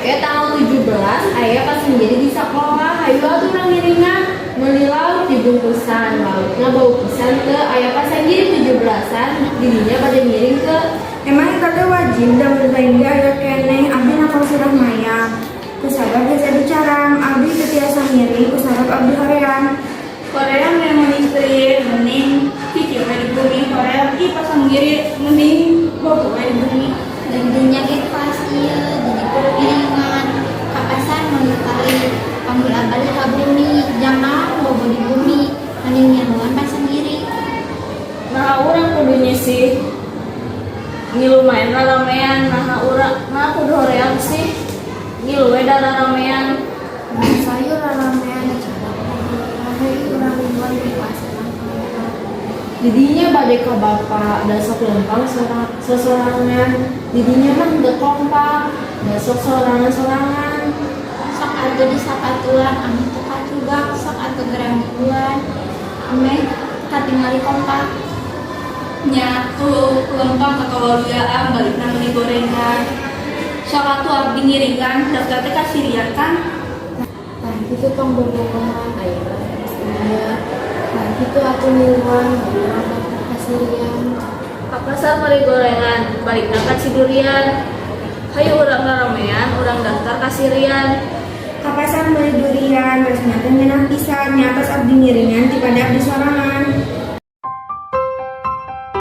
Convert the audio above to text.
poe tanggal 17 aya pas menjadi di sekolah hayu atuh urang ngiringan meuli lauk dibungkusan laukna bau pisan teu aya pas anjir 17-an dirinya pada ngiring ke Emang eta teh wajib da mun lain ge aya keneh abdi nakal surah maya. Kusabab geus adu carang abdi teu tiasa ngiring kusabab abdi hoream. Korea memang istri mending cicil di bumi Korea ki pasang ngiri mending bobo di bumi. Dan dunia ge pas ieu jadi kudu iringan kapasan menukari pamula balik ka bumi jangan bobo di bumi mending nyamuan pas sendiri. Nah orang kudunya sih ngilu main ramean nah urang nah kudu hoream sih ngilu we da ramean Sayur ramean cara hari urang liburan di pasar. didinya bade ka bapa da sok lempang sesorangan didinya mah teu kompak da sok sorangan-sorangan Sok atuh di sapatuan anu teu kacugak sok atuh gerang duluan ame katingali kompak. nyatu lempang kekawaluaan balik nang digorengan sok atuh abdi ngiringan daftar teh kasirian kan. nah itu tong bobogohan aya istrinya nah itu atuh niluan urang daftar kasirian Apasal mari gorengan balik nang kacidurian hayu urang ramean urang daftar kasirian. Kapasan beli durian, resna teh ngeunah pisan, nya pas abdi ngiringan ti pada abdi sorangan.